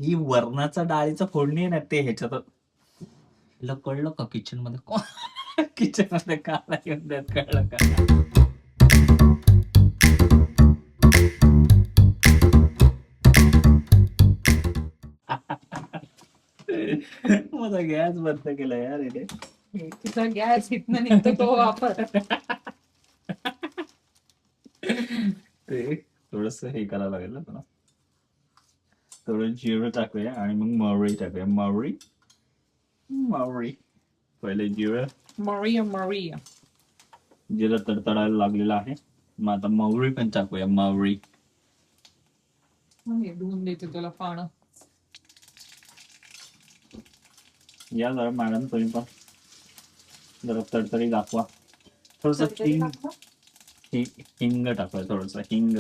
ही वरणाचा डाळीचं फोडणी आहे ना ते ह्याच्यात. तुला कळलं का किचन मध्ये किचन मध्ये काला घेऊन देत, कळलं का? माझा गॅस बंद केला यार इथे. तुझा गॅस इथनं निघतो तो वापर. ते थोडस हे करावं लागेल ना तुला. थोडं जिरं टाकूया आणि मग मोहरी टाकूया. मोहरी मोहरी पहिले जिरं. मरिया जिरं तडतडायला लागलेलं आहे. मग आता मोहरी पण टाकूया. मोहरी धुवून देते तुला पानं. या जरा मॅडम तुम्ही पण जरा तडतडी दाखवा. थोडस हिंग हिंग टाकूया. थोडस हिंग.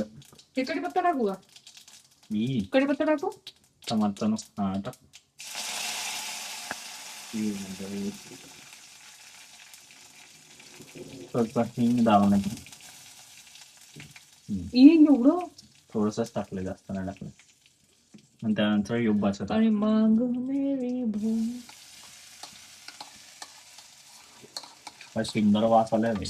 हे कढीपत्ता टाकू का? मी कढीपत्ता टाकू? टमाटर हा टाक. थोडसा हिंग दावण्याचं. एवढं थोडसच टाकलं, जास्त नाही टाकलं. आणि त्यानंतर युबाचं आणि मग मेरी भूल. सुंदर वास आलाय बे.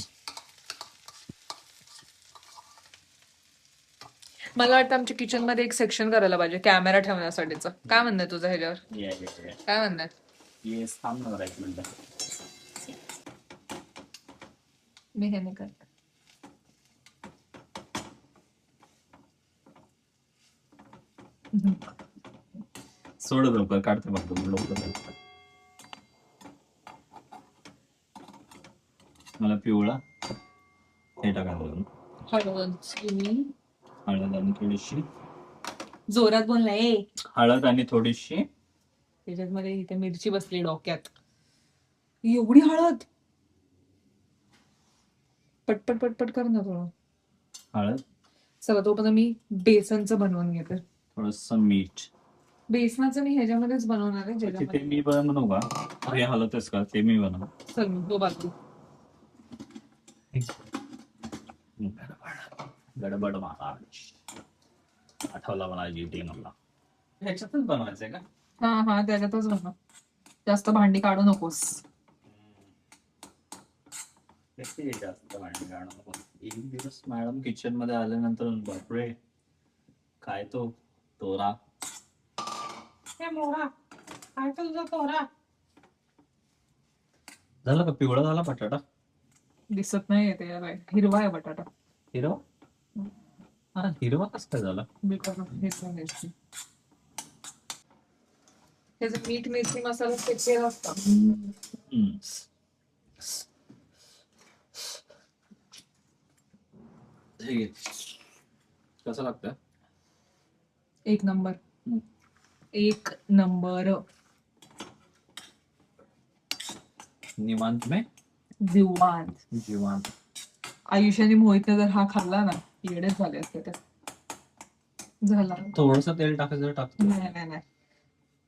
मला वाटतं आमच्या किचन मध्ये एक सेक्शन करायला पाहिजे कॅमेरा ठेवण्यासाठीच. काय म्हणणं तुझं ह्याच्यावर? काय म्हणणं? येस, थांब ना जरा एक मिनिट. मी हे नाही करत. सोड लवकर, काढते बघतो लवकर. मला पिवळा हे टाकायचं. हळद आणि थोडीशी जोरात बोललाय. हळद आणि थोडीशी त्याच्यात मध्ये इथे मिरची बसली डोक्यात. एवढी हळद? पटपट पटपट कर ना थोडं. हळद, सगळं तोपर्यंत मी बेसनचं बनवून घेते. थोडस मीठ. बेसनाचं मी ह्याच्यामध्येच बनवणार आहे ते ज्याच्यामध्ये. मी बनवू का? हे हलतच का? ते मी बनवू. चल मी तो बाजू. गडबड महाराज. आठवला मला जीटी मला. ह्याच्यातच बनवायचंय का? हा त्याच्यातच बनव. जास्त भांडी काढू नकोस. जास्त भांडी काढू नको. एक दिवस मॅडम किचन मध्ये आल्यानंतर बापरे काय तो तोरा. मोरा काय तुझा तोरा? झालं का? पिवळा झाला बटाटा? दिसत नाही येते याला. हिरवा आहे बटाटा. हिरवा? हा, हिरवा कस काय झाला? बिकॉज ऑफ हिरवा मिरची. त्याचं मीठ मिरची मसाला स्पेशल असतं. कसं लागतं? एक नंबर. एक नंबर. निवांत में जीवांत. आयुष्याने मोहितने जर हा खाल्ला ना, येडेच झाले असते ते. झाला. थोडस तेल टाकायचं टाकतो. नाही.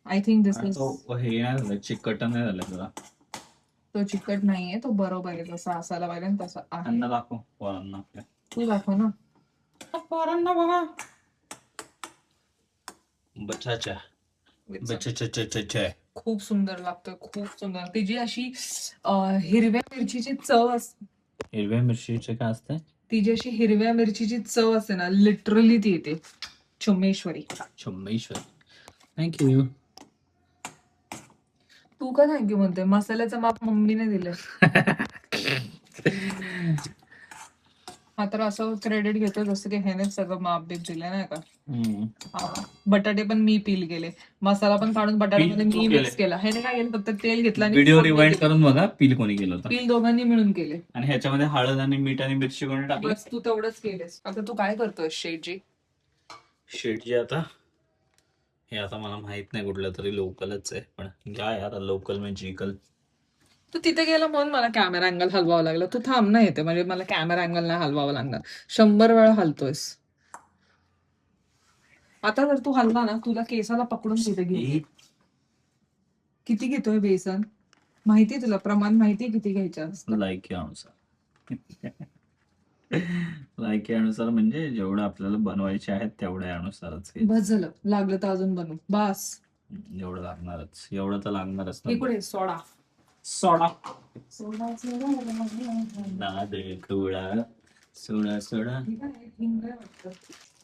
I think this is. हे नाही झालं, चिकट नाही झालं तुला. तो चिकट नाहीये, तो बरोबर आहे. जसा असायला पाहिजे तसा आहे. अन्न दाखव पोरांना आपल्या. तू दाखव ना. पोरांना बघा. बटाटा. खूप सुंदर लागतं, खूप सुंदर. तिची अशी हिरव्या मिरचीची चव असते. हिरव्या मिरचीचे काय असते? ती जी अशी हिरव्या मिरचीची चव असते ना, लिटरली ती येते. चुम्मेश्वरी. थँक्यू. तू का थँक्यू म्हणते? मसाल्याचं माप मम्मीने दिलं. हा तर असं क्रेडिट घेतो जसं की ह्याने सगळं माप बीप दिलं नाही का. बटाटे पण मी पील केले, मसाला पण काढून बटाट्यामध्ये मी मिक्स केला. ह्याने काय केलं, फक्त तेल घेतलं आणि व्हिडिओ रिवाइंड करून बघा पील कोणी केलं होतं. पील दोघांनी मिळून केले. आणि ह्याच्यामध्ये हळद आणि मीठ आणि मिरची कोणी टाकली? बस तू तेवढंच केलेस. आता तू काय करतोय शेटजी? शेटजी आता हे आता मला माहित नाही, कुठलं तरी लोकलच आहे, पण घ्या यार, लोकल म्हणजे जिकल. तू तिथे गेला म्हणून मला कॅमेरा अँगल हलवावं लागलं. तू थांब ना येते, म्हणजे मला कॅमेरा अँगल नाही हलवावं लागणार. 100 वेळा हलतोयस. आता जर तू हलला ना, तुला केसाला पकडून तिथे घे. किती घेतोय बेसन माहितीये तुला? प्रमाण माहितीये किती घ्यायचं असतं? लाईक अनुसार. लायकीनुसार म्हणजे जेवढं आपल्याला बनवायचे आहेत तेवढ्या अनुसारच हे. बस झालं, लागलं तर अजून बनवू बस. एवढं लागणारच, एवढं तर लागणारच हे ना. कुठे सोडा सोडा सोडा सोडा. ना दे थोडा सोडा सोडा हे काय, हिंग आहे वाटतं.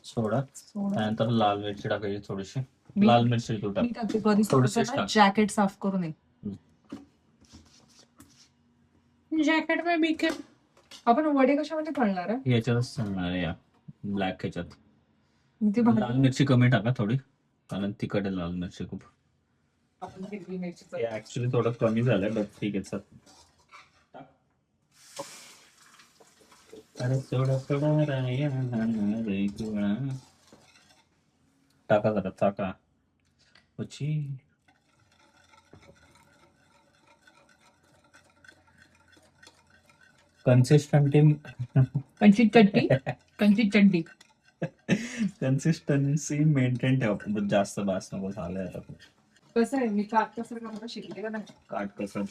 सोडा. सोडा त्यानंतर लाल मिरची टाकायची थोडीशी. मी लाल मिरची तू टाक. मी टाकते कधी थोडीशीच टाक. जॅकेट साफ करू नये. जॅकेट में बीके. आपण वडे कशामध्ये तळणार आहे? याच्यातच चालणार आहे या ब्लॅक ह्याच्यात. ती लाल भाजी मिरची कमी टाका थोडी, कारण तिखट आहे लाल मिरची खूप. आपण हिरवी मिरची हे ऍक्च्युली थोडं कमी झालंय, बट ठीक आहे चल. अरे सोडा सोडा राया रे तुळा. टाका जरा टाका. પછી कन्सिस्टंटी कंची चड्डी. कन्सिस्टन्सी मेंटेन ठेवा, पण जास्त बास नको झालंय आता. कसं आहे, मी काटकसर मला शिकले का नाही. काट कसं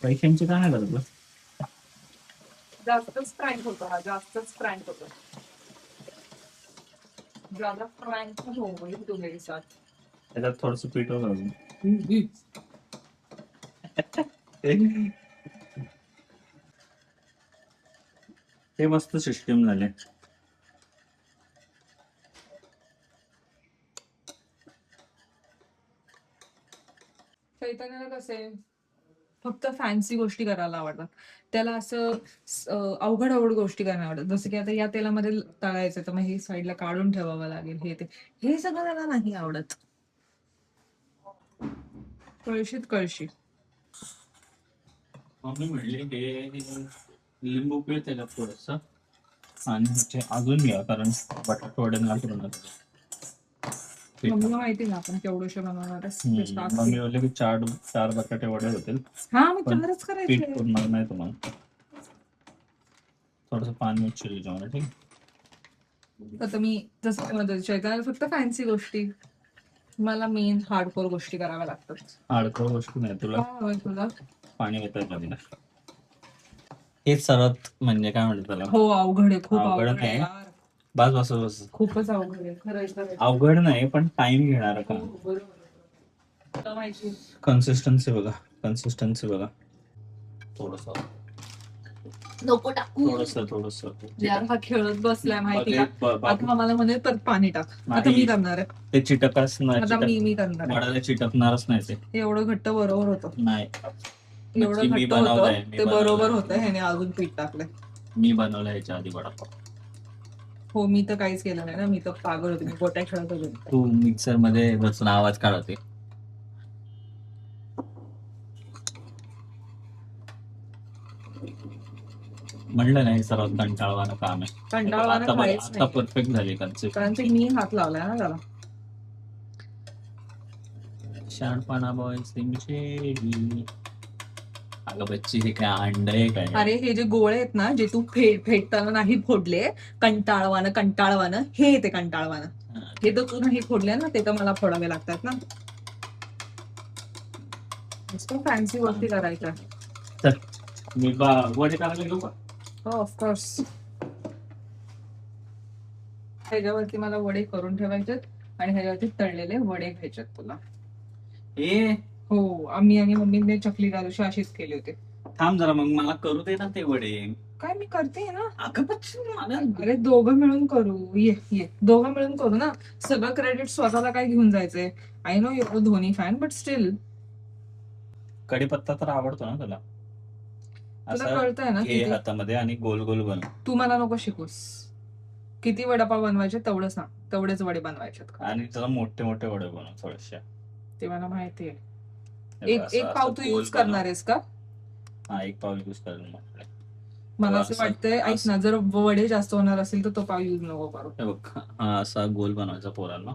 पैशांची काय आहे बरं. जास्तच फ्रँक होतो हा, जास्तच फ्रँक होतो. ज्यादा फ्रँक हो गई तू मेरे साथ. त्याच्यात थोडस पीठ घालून ते मस्त सिस्टीम झाले. चैतन्याला कसे फक्त फॅन्सी गोष्टी करायला आवडतात. त्याला असं अवघड अवघड गोष्टी करायला आवडतात. जसं की आता या तेलामध्ये तळायचं तर मग हे साईडला काढून ठेवावं लागेल, हे ते हे सगळं त्याला नाही आवडत. कळशीत कळशी. मम्मी म्हणली हे लिंबू पिळ त्याच्यात थोडस आणि अजून घ्या, कारण बटाट वडे घालून मम्मीला माहिती ना आपण केवढंशे बनवणार आहे. मम्मी बोलले की चार चार बटाटे वडे होतील. हा मग पण चारच पीठ करायचे. पुरणार नाही तुम्हाला. थोडस पाणी उचल जेवण. ठीक आता मी जसं म्हणतो चैतन्याला फक्त फॅन्सी गोष्टी, मला मेन हार्डकोर गोष्टी कराव्या लागतात. हार्डकोर गोष्टी नाही तुला. काय हवंय तुला? पाणी येतंय मध्ये. हे सर्वात म्हणजे काय म्हणतात त्याला, हो अवघड आहे, खूप अवघड अवघड आहे नाही. यार. बस बस बस. खूपच अवघड आहे खरंय. अवघड नाही पण टाइम घेणार का. बरोबर. तुला माहिती कन्सिस्टन्सी बघा, कन्सिस्टन्सी बघा. थोडस नको टाकू. थोडस यार हा खेळत बसलाय माहिती का. आता आम्हाला म्हणे परत पाणी टाक. आता मी करणार आहे. ते चिटकच आता नाही, मी करणार आहे. वडाला चिटकणारच नाही ते. एवढं घट्ट बरोबर होतं. नाही एवढं मी घट्ट होतं बनवलंय, ते बरोबर होतं. ह्याने अजून पीठ टाकलंय. मी बनवलंय ह्याच्या आधी वडापाव. हो मी तर काहीच केलं नाही ना, मी तर पागल होते, मी गोट्या खेळत होते. तू मिक्सर मध्ये बसून आवाज काढते. म्हणलं नाही सर्वात कंटाळवाणं काम आहे. कंटाळवाणं काहीच आता नाही. परफेक्ट झाली कन्सेप्ट. कारण ते मी हात लावलाय ना त्याला. शहाणपणा बॉय सिंग. अगं बच्ची हे काय अंड आहे काय. अरे हे जे गोळे आहेत ना, जे तू फेटताना नाही फोडले, कंटाळवानं हे ते कंटाळवानं. हे तर तू नाही फोडले ना, ते तर मला फोडावे लागतात ना. फॅन्सी गोष्टी करायच्या. चल मी वडे टाकायला घेऊ का. हो ऑफकोर्स. ह्याच्यावरती मला वडे करून ठेवायचे आणि ह्याच्यावरती तळलेले वडे घ्यायचे तुला. हो आम्ही आणि मम्मीने चकली त्या दिवशी अशीच केली होती. थांब जरा, मग मला करू दे ना ते वडे. काय मी करते ना. अगं बच्ची मला. अरे दोघं मिळून करू. ये दोघं मिळून करू ना. सगळं क्रेडिट स्वतःला काय घेऊन जायचंय. I know your Dhoni fan but still. कढीपत्ता तर आवडतो ना तुला. तुला कळतंय ना घे हातामध्ये आणि गोल गोल बनव. तू मला नको शिकूस. किती वडापाव बनवायचे तेवढं सांग, तेवढेच वडे बनवायचे. आणि त्याला मोठे मोठे वडे बनव थोडेसे. ते मला माहितीये. एक पाव तू यूज करणार आहेस का. हा एक पाव यूज करणार. मला असं वाटतंय ऐक ना, जर वडे जास्त होणार असेल तर तो पाव यूज नको करू. हा असा गोल बनवायचा पोरांना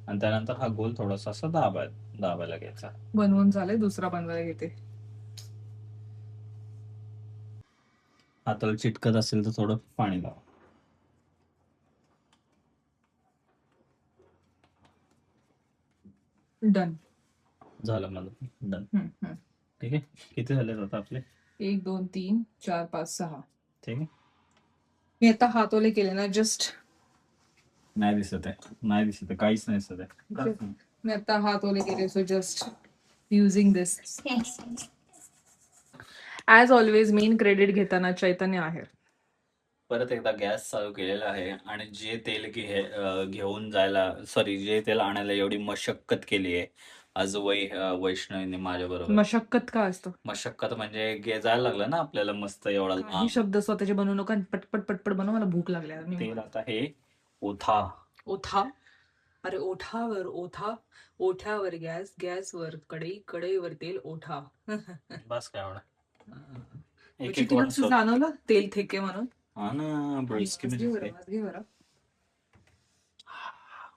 आणि त्यानंतर हा गोल थोडासा असा दाबायला घ्यायचा. बनवून झाले, दुसरा बनवायला घेते. हाताला चिटकत असेल तर थोडं पाणी लावा. डन झालं मला. डन. ठीक आहे. किती झाले आता आपले. 1 2 3 4 5 6. ठीक आहे. मी आता हात ओले केले ना, जस्ट नाही दिसत आहे, काहीच नाही दिसत आहे. मी आता हात ओले केले, सो जस्ट युझिंग दिस. ऍज ऑलवेज मेन क्रेडिट घेताना चैतन्य आहे. परत एकदा गॅस चालू केलेला आहे आणि जे तेल घेऊन जायला, सॉरी, जे तेल आणायला एवढी मशक्कत केली आहे आज वैष्णवीने माझ्या बरोबर. मशक्कत का असतं? मशक्कत म्हणजे जायला लागलं ना आपल्याला मस्त एवढा काही लांब. शब्द स्वतःचे बनवू नका आणि पटपट पटपट बनव, मला भूक लागली आहे. मी तेल आता हे ओथा. ओथा, अरे ओठावर ओथा, ओठ्यावर गॅस, गॅसवर कढई, कढईवर तेल, ओठा. बस काय एवढा. एक म्हणजे एक तुला वडा असं जाणवलं तेल थेके म्हणून? हा ना, ब्रेस्की वास घे बरं, वास घे बरं.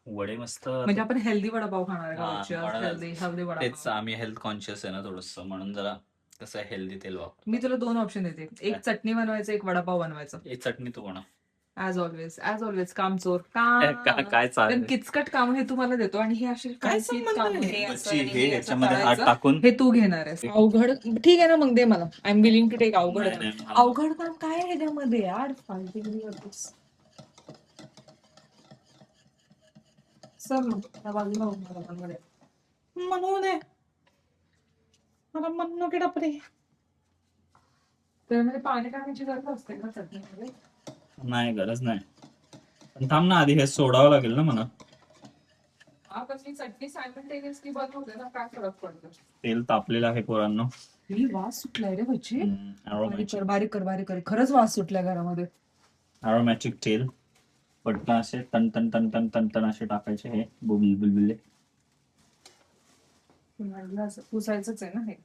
वडे मस्त. म्हणजे आपण हेल्दी वडापाव खाणार आहे का? हा, वरची आज म्हणूनच. हेल्दी हेल्दी तेच, वडापाव. आम्ही हेल्थ कॉन्शियस आहे ना थोडस, म्हणून जरा कसं हेल्दी तेल वापर. मी तुला 2 ऑप्शन देते, एक चटणी बनवायचं, एक वडापाव बनवायचा. एक चटणी तू बनव. ऍज ऑलवेज काम चोर काय चालेल. किचकट काम हे तुम्हाला देतो आणि हे असे काय fancy संबंध कामं, आहे? हे असं बच्ची, आणि हे हे असं ह्याच्यामध्ये हात करायचं, टाकून. हे तू घेणार आहेस. अवघड ठीक आहे ना, मग दे मला. I am willing to take अवघड नाही, काम. नाही, मला- अवघड काम काय आहे ह्याच्यामध्ये यार? फालतूगिरी करतोस. चल मग, त्या बाजूला उभं राहा आपण कडे. म्हणू दे मला, म्हणू की डपरे. त्यामध्ये पाणी टाकायची गरज असते का चटणीमध्ये? नाही, गरज नाही. पण थांब ना, आधी हे सोडावं लागेल ना मला. हा, कसली चटणी सायमल्टेनियसली बनवते ना, काय फरक पडतो? तेल तापलेलं आहे पोरांनो. ही वास सुटलाय रे बच्ची. बारीक अरोमॅटिक कर, बारीक कर, बारीक कर. खरंच वास सुटलाय घरामध्ये. अरोमॅटिक तेल. पटकन असे तन तन तन तन तन तन असे टाकायचे, हे बुलबुले. म्हणलं असं पुसायचंच आहे ना हे.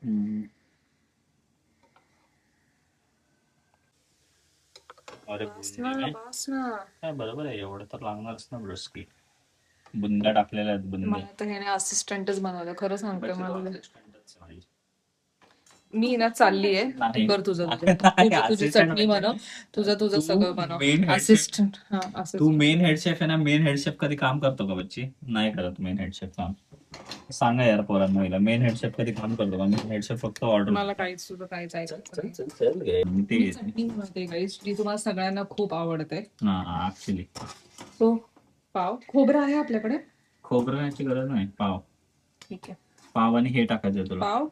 अरे वास ना, बुंदी वास ना. काय, बरोबर आहे, एवढं तर लागणारच ना ब्रस्की. बुंद्या टाकलेल्या आहेत, बुंदी. मला तर ह्याने असिस्टंटच बनवलं, खरं सांगते. मला assistantच आहे. मी ना चाललीये, नाही. तू कर तुझं नाही, तुझी assistant चटणी म्हणजे बनव, तुझं तू सगळं बनव. main head chef. असिस्टंट. हा, तू असिस्टंट. मेन हेड शेफ आहे ना, मेन हेड शेफ कधी काम करतो का बच्ची? नाही करत मेन हेड शेफ काम. सांगा यार पोरांना, मेन हेड शेफ कधी काम करतो का? मेन हेड शेफ फक्त ऑर्डर. मला काहीच तुझं काहीच ऐकायचं नाही. ते मी चटणी बनवते गाईस, जी तुम्हाला सगळ्यांना खूप आवडते. हा, ऍक्च्युली तो पाव, खोबरं आहे आपल्याकडे? खोबऱ्याची गरज नाही. पाव, ठीक आहे. पाव आणि हे टाकायचं तुला. पाव,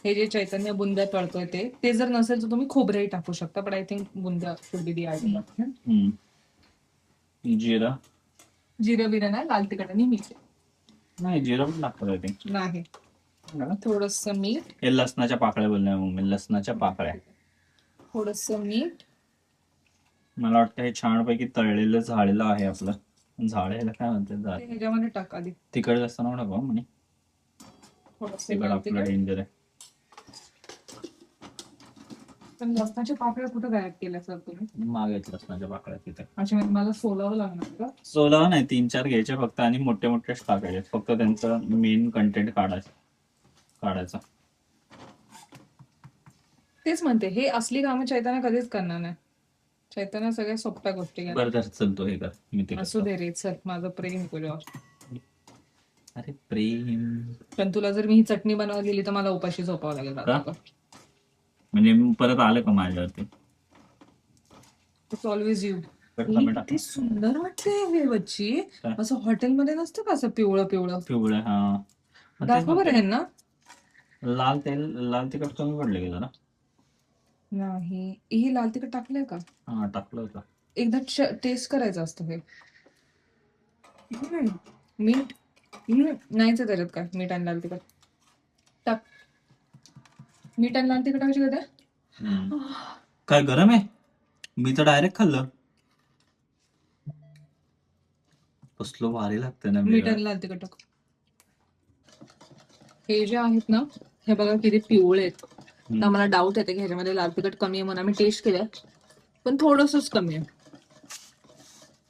हे जे चैतन्य बुंद्या तळतोय ते जर नसेल तर तुम्ही खोबरेही टाकू शकता, बट आय थिंक बुंद्या शुड बी दी आयडिया. जिरा, जिरं बिरं नाही, लाल तिखट आणि मीठ नाही, जिरा पण लागतं ते. नाही. थोडस मीठ, हे लसणाच्या पाकळ्या बोलल्या मम्मी, लसणाच्या पाकळ्या. थोडस मीठ. मला वाटतं हे छानपैकी तळलेलं झालेलं आहे आपलं. झालेलं काय म्हणतात? ते ह्याच्यामध्ये टाक आधी. तिखट जास्त नको टाकू म्हणे. थोडस तिखट आपलं डेंजर आहे. पण लसणाच्या पाकळ्या कुठं गायब केल्या सर तुम्ही? मागेच लसणाच्या पाकळ्या तिथे. अच्छा, म्हणजे मला सोलावं लागणार का? सोलावा नाही, 3-4 घ्यायचे फक्त आणि मोठे मोठे टाकायचे, फक्त त्यांचं मेन कंटेंट काढायचा. तेच म्हणते, हे असली कामं चैतन्य कधीच करणार नाही. चैतन्य सगळ्या सोप्या गोष्टी करणार. बरं चलतो हे कर, मी ते असू दे रे, चल, माझं प्रेम तुझ्यावर. अरे प्रेम. पण तुला जर मी ही चटणी बनवायला दिली तर मला उपाशी झोपावं लागेल आता. म्हणजे परत आलं का माझ्यावरती? It's always you. किती सुंदर वाटते हे बच्ची. असं हॉटेलमध्ये नसतं का, असं पिवळं पिवळं पिवळं? हा, दाखव बरं हे ना. लाल तिखट कमी पडले की जरा. नाही, हे लाल तिखट टाकलंय का? हा, टाकलं होतं. एकदा टेस्ट करायचं असतं हे. मीठ नाहीच आहे त्याच्यात. काय मीठ आणि लाल तिखट टाक. मीठ आणि लाल तिखट टाकायची का? काय गरम आहे? मी तर डायरेक्ट खाल्लं. कसलं भारी लागतं ना. मीठ आणि लाल तिखट टाक. हे जे आहेत ना, हे बघा किती पिवळे आहेत. तर मला डाऊट येते की ह्याच्यामध्ये लाल तिखट कमी आहे, म्हणून आम्ही टेस्ट केलं पण थोडंसंच कमी आहे.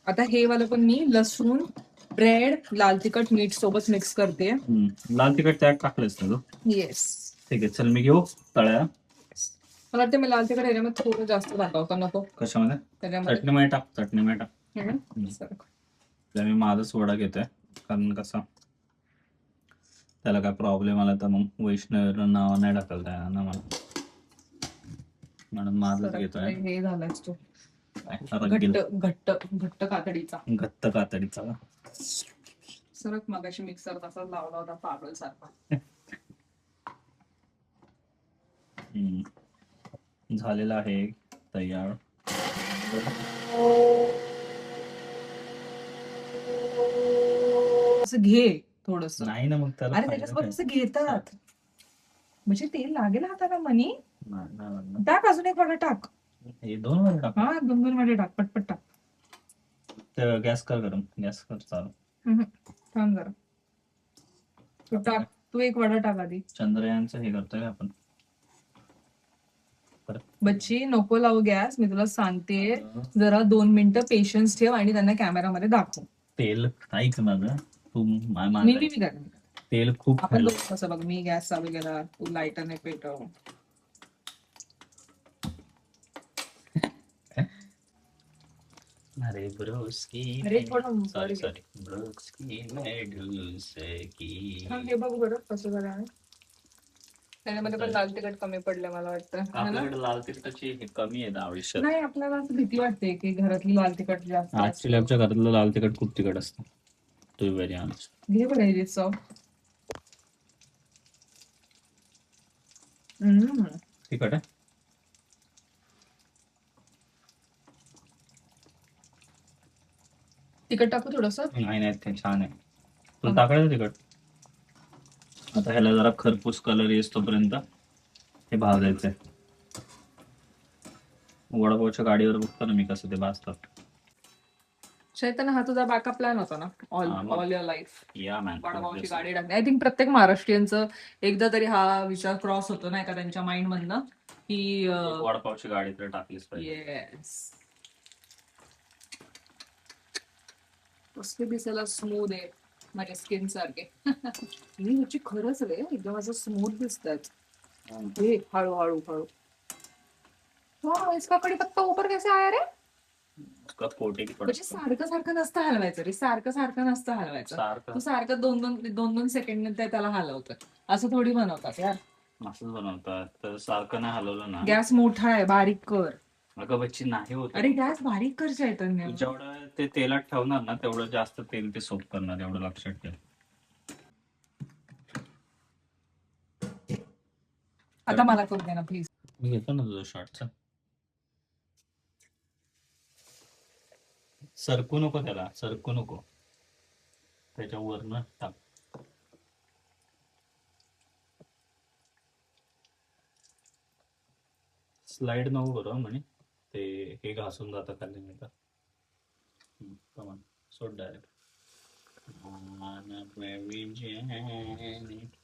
आता हे वाला पण मी लसूण, ब्रेड, लाल तिखट, मीठ सोबत मिक्स करते. लाल तिखट त्यात टाकलंस ना तू? येस. ठीक आहे, चल मी घेऊ तळ्या. मला वाटतं मी लाल तिखट ह्याच्यामध्ये थोडं जास्त टाकावं का नको? कशामध्ये? त्याच्यामध्ये चटणीमध्ये टाक. मी मी माझाच वडा घेतोय, कारण कसा त्याला काय प्रॉब्लेम आला तर मग वैष्णव नाव नाही टाकलं येणार ना मला, म्हणून माझंच घेतोय. हे झालाच तो रंगील घट्ट घट्ट कातडीचा. घट्ट कातडीचा का? सरक मगाशी मिक्सर तसाच लावला होता पागल सारखा. झालेला आहे तयार. असं घे थोडस. नाही ना मग त्याला अरे फायदा त्याच्यासोबत काय? असं घेतात म्हणजे तेल लागेल हाताला मनी. नाही, नाही लागणार. टाक अजून एक वाटा टाक. हे 2 मध्ये टाक. हा 2 वाटे टाक पटपट टाक. तर गॅस कर गरम, गॅस कर चालू. थांब जरा. तू टाक, तू एक वडा टाक आधी. चंद्रयानचं हे करतोय आपण. बच्ची नको लावू गॅस, मी तुला सांगते. जरा 2 मिनिटं पेशन्स ठेव आणि त्यांना कॅमेरामध्ये दाखव. तेल ऐक माझं, तू मी तेल खूप आपण कसं बघ, मी गॅस चालू केला, तू लाईटरने पेटव. अरे ब्रोस्की, अरे थोडं सॉरी ब्रोस्की हे बघ बरं कसं झालं. त्याच्यामध्ये पण लाल तिखट कमी पडलं मला वाटतं. आपल्याकडे लाल तिखटाची हे कमी आहे आयुष्यात. नाही आपल्याला असं भीती वाटते की घरातली लाल तिखट जास्त. ऍक्च्युली आमच्या घरातलं लाल तिखट खूप तिखट असतं. To be very honest. घे बरं हे चव. तिखट आहे. तिखट टाकू थोडस. नाही ते छान आहे. तुला टाकायचं तिखट. आता ह्याला जरा खरपूस कलर येस तोपर्यंत हे भाजायचंय. वडापावच्या गाडीवर बघतो ना मी कसं ते भाजतात. चैतन्य हा तुझा बॅकअप प्लॅन होता ना ऑल युअर लाईफ. या मॅन. वडापावची गाडी टाकणे. आय थिंक प्रत्येक महाराष्ट्रीयनचं एकदा तरी हा विचार क्रॉस होतो नाही का त्यांच्या माइंड मधनं की वडापावची गाडी तर टाकलीच पाहिजे. येस. कसले दिसायला स्मूथ आहे माझ्या स्किन सारखे. मी ह्याची खरंच रे एकदम असं स्मूथ दिसतात. हे हळू हळू हळू. वा इसका कढीपत्ता ऊपर कैसे आया रे. म्हणजे सारखं सारखं नसतं हलवायचं रे, सारखं नसतं हलवायचं. तू सारखं दोन सेकंड त्याला हलवतं. असं थोडी बनवतात यार. असंच बनवतात तर सारखं नाही हलवलं ना. गॅस मोठा आहे, बारीक कर. अगं बच्ची नाही होत. अरे गॅस बारीक कर चैतन्य. जेवढं ते तेलात ठेवणार ना तेवढं जास्त तेल ते सोप करणार, एवढं लक्षात ठेव. आता मला करू दे ना प्लीज. मी घेतो ना तुझं शॉर्टचा. सरकू नको त्याला, सरकू नको. त्याच्यावरनं टाक. स्लाइड नको करू म्हणे ते हे घासून जातं खाली नाही का. कमान सोड डायरेक्ट.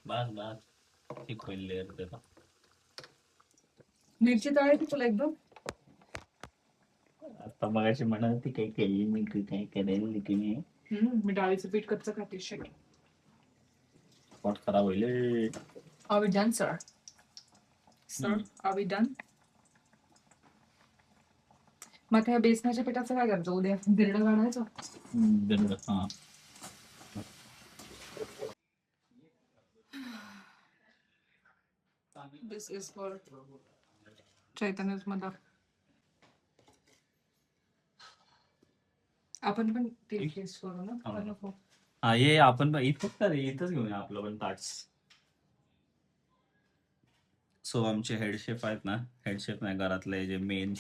बस बस ठीक होईल लेअर त्याला. मिरची तळायची तुला एकदम. आता मगाशी म्हणत होती काही केली मी, काय करायला की मी. मी डाळीचं पीठ कच्चं खाते. पोट खराब होईल. Are we done, sir? Sir, are we done? मग त्या बेसनाच्या पिठाचं काय करायचं उद्या? बिरडं काढायचं. हा. This is for चैतन्यच मदा. आपण पण टेस्ट करू ना. हा ये आपण इथंच घेऊया आपलं पण ताट्स. सो आमचे हेडशेफ आहेत ना, हेडशेफ नाही घरातले जे मेन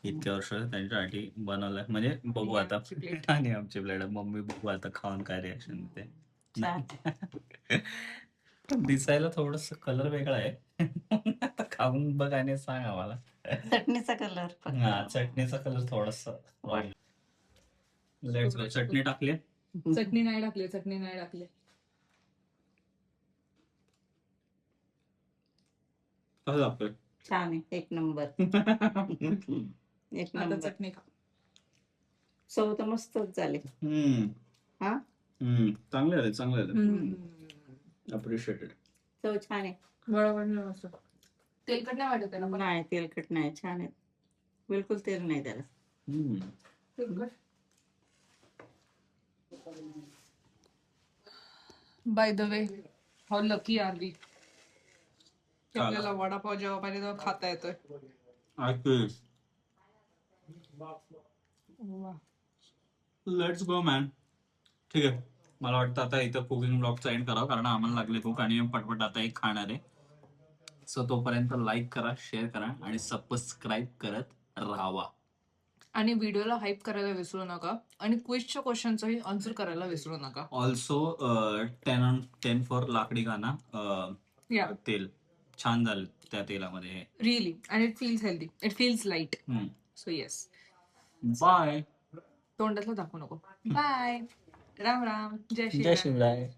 इतक्या वर्ष त्यांच्यासाठी बनवलंय. म्हणजे बघू आता. आणि आमची प्लेट मम्मी बघू आता खाऊन काय रिॲक्शन देते. दिसायला थोडस कलर वेगळा आहे. आता खाऊन बघ आणि सांग आम्हाला. चटणीचा कलर. हा चटणीचा कलर थोडासा. Let's go. चटणी टाकली. चटणी नाही टाकली. कसं लागतोय? छान आहे, एक नंबर. एक नंबर. चटणी खा. चव तर मस्तच झाली. हा चांगले आले. अप्रिशिएटेड. चव छान आहे. बरोबर. तेलकट नाही वाटत आहे ना. नाही तेलकट नाही, छान आहे. बिलकुल तेल नाही त्याला. By the way how lucky are we की आपल्याला वडापाव जेव्हा पाहिजे तेव्हा खाता येतोय. वा. Let's go man. ठीक आहे, मला वाटतं आता इथं कुकिंग ब्लॉगचा एंड करावं, कारण आम्हाला लागले खूप आणि पटपट आता एक खाणार आहे. सो तोपर्यंत लाईक करा, शेअर करा आणि सबस्क्राईब करत राहावा. आणि व्हिडिओला हाईप करायला विसरू नका आणि क्विजच्या क्वेश्चनचाही आन्सर करायला विसरू नका. ऑल्सो 10 फॉर लाकडी गाणा या तेल छान झालं त्या तेलामध्ये. Really and it feels healthy, it feels light. So yes, bye. तोंडातलं दाखवू नको. बाय. राम राम. जय जय श्री शिवराय.